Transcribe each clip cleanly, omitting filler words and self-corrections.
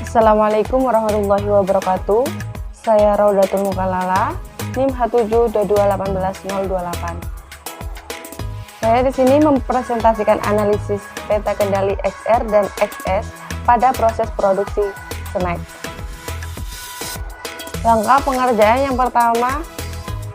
Assalamualaikum warahmatullahi wabarakatuh. Saya Raudatul Mukalala, NIM H722181028. Saya di sini mempresentasikan analisis peta kendali XR dan XS pada proses produksi snack. Langkah pengerjaan yang pertama,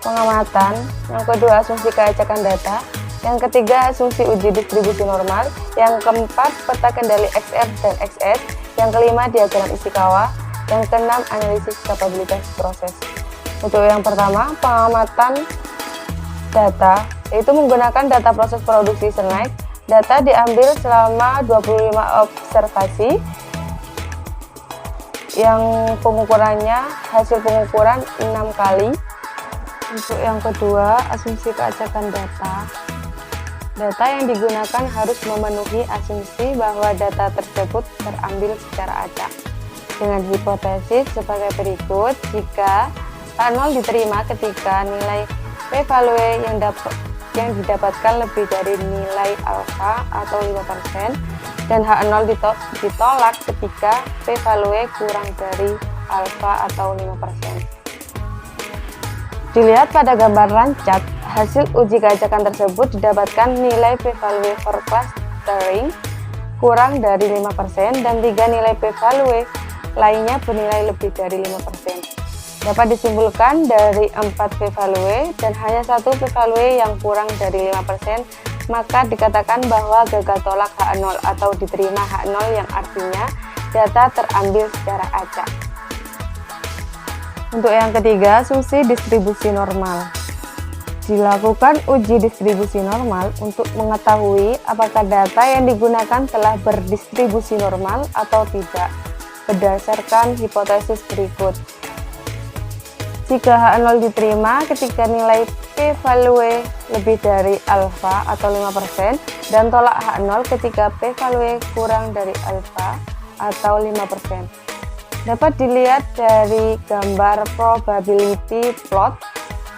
pengamatan. Yang kedua, asumsi keacekan data. Yang ketiga, asumsi uji distribusi normal. Yang keempat, peta kendali XR dan XS. Yang kelima, diagram Ishikawa. Yang keenam, analisis kapabilitas proses. Untuk yang pertama, pengamatan data, yaitu menggunakan data proses produksi snack. Data diambil selama 25 observasi, yang pengukurannya, hasil pengukuran 6 kali. Untuk yang kedua, asumsi keacekan data. Data yang digunakan harus memenuhi asumsi bahwa data tersebut terambil secara acak. Dengan hipotesis sebagai berikut, jika H0 diterima ketika nilai p-value yang didapatkan lebih dari nilai alfa atau 5%, dan H0 ditolak ketika p-value kurang dari alfa atau 5%. Dilihat pada gambar rancat, hasil uji keacekan tersebut didapatkan nilai p-value for clustering kurang dari 5% dan 3 nilai p-value lainnya bernilai lebih dari 5%. Dapat disimpulkan dari 4 p-value dan hanya 1 p-value yang kurang dari 5%, maka dikatakan bahwa gagal tolak H0 atau diterima H0 yang artinya data terambil secara acak. Untuk yang ketiga, asumsi distribusi normal. Dilakukan uji distribusi normal untuk mengetahui apakah data yang digunakan telah berdistribusi normal atau tidak, berdasarkan hipotesis berikut. Jika H0 diterima ketika nilai p-value lebih dari alfa atau 5% dan tolak H0 ketika p-value kurang dari alfa atau 5%. Dapat dilihat dari gambar probability plot.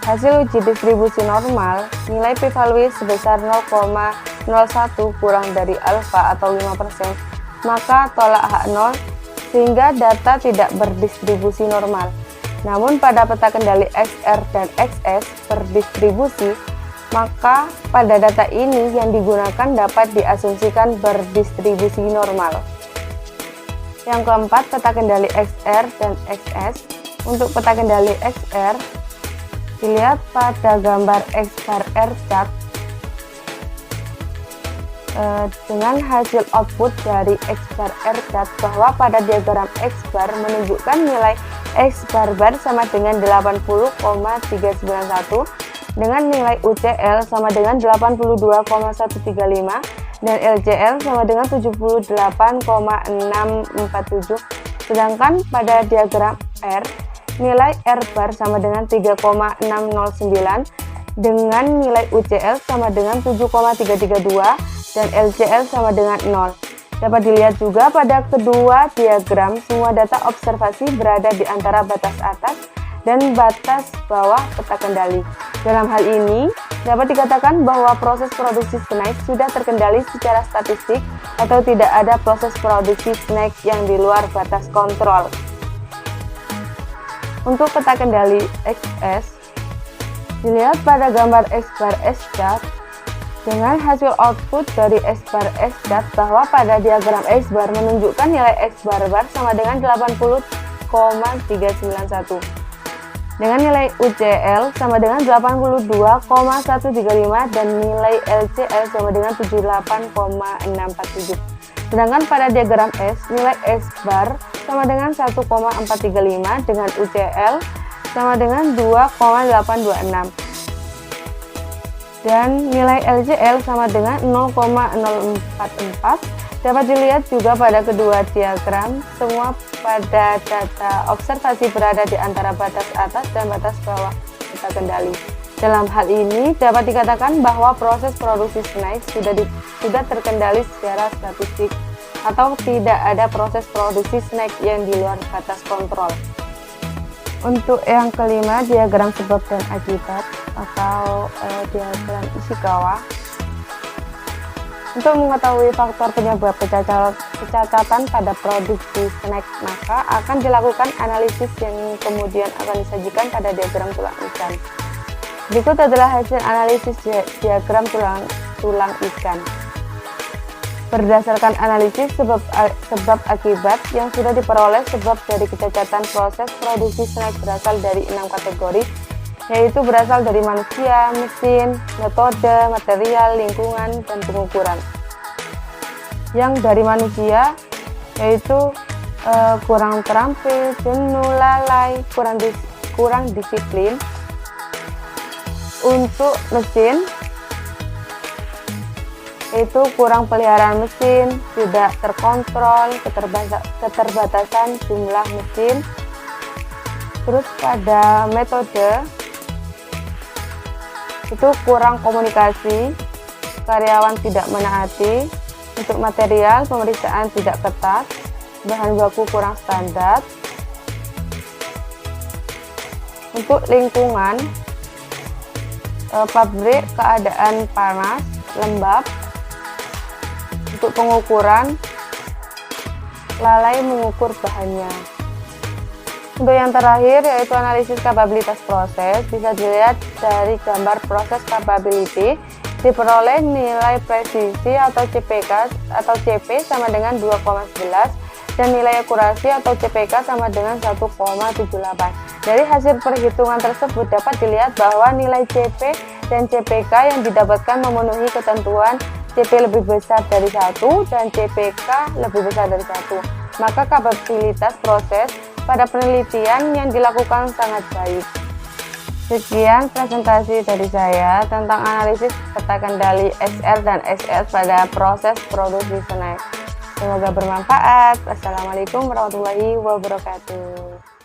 Hasil uji distribusi normal, nilai p-value sebesar 0,01 kurang dari alfa atau 5%, maka tolak H0 sehingga data tidak berdistribusi normal. Namun pada peta kendali XR dan XS berdistribusi, maka pada data ini yang digunakan dapat diasumsikan berdistribusi normal. Yang keempat, peta kendali XR dan XS. Untuk peta kendali XR, dilihat pada gambar X bar R chart. Dengan hasil output dari X bar R chart bahwa pada diagram X bar menunjukkan nilai X bar sama dengan 80,391 dengan nilai UCL sama dengan 82,135 dan LCL sama dengan 78,647. Sedangkan pada diagram R, nilai R bar sama dengan 3,609 dengan nilai UCL sama dengan 7,332 dan LCL sama dengan 0. Dapat dilihat juga pada kedua diagram, semua data observasi berada di antara batas atas dan batas bawah peta kendali. Dalam hal ini, dapat dikatakan bahwa proses produksi snack sudah terkendali secara statistik atau tidak ada proses produksi snack yang di luar batas kontrol. Untuk peta kendali XS, dilihat pada gambar X bar S chart. Dengan hasil output dari X bar S chart bahwa pada diagram X bar menunjukkan nilai X bar sama dengan 80,391 dengan nilai UCL sama dengan 82,135 dan nilai LCL sama dengan 78,647. Sedangkan pada diagram S, nilai X bar sama dengan 1,435 dengan UCL sama dengan 2,826 dan nilai LCL sama dengan 0,044. Dapat dilihat juga pada kedua diagram, semua pada data observasi berada di antara batas atas dan batas bawah peta kendali. Dalam hal ini dapat dikatakan bahwa proses produksi snack sudah terkendali secara statistik atau tidak ada proses produksi snack yang di luar batas kontrol. Untuk yang kelima, diagram sebab dan akibat atau diagram Ishikawa. Untuk mengetahui faktor penyebab kecacatan pada produksi snack, maka akan dilakukan analisis yang kemudian akan disajikan pada diagram tulang ikan. Berikut adalah hasil analisis diagram tulang ikan. Berdasarkan analisis sebab akibat yang sudah diperoleh, sebab dari kecacatan proses produksi snack berasal dari 6 kategori, yaitu berasal dari manusia, mesin, metode, material, lingkungan, dan pengukuran. Yang dari manusia yaitu kurang terampil, jenuh, lalai, kurang disiplin. Untuk mesin itu kurang peliharaan mesin, tidak terkontrol, keterbatasan jumlah mesin. Terus pada metode itu kurang komunikasi, karyawan tidak menaati. Untuk material, pemeriksaan tidak ketat, bahan baku kurang standar. Untuk lingkungan, pabrik keadaan panas, lembab. Untuk pengukuran, lalai mengukur bahannya. Untuk yang terakhir yaitu analisis kapabilitas proses, bisa dilihat dari gambar proses capability, diperoleh nilai presisi atau CPK atau CP sama dengan 2,11 dan nilai akurasi atau CPK sama dengan 1,78. Dari hasil perhitungan tersebut dapat dilihat bahwa nilai CP dan CPK yang didapatkan memenuhi ketentuan CP lebih besar dari 1 dan CPK lebih besar dari 1. Maka kapabilitas proses pada penelitian yang dilakukan sangat baik. Sekian presentasi dari saya tentang analisis serta kendali SR dan SS pada proses produksi snack. Semoga bermanfaat. Wassalamualaikum warahmatullahi wabarakatuh.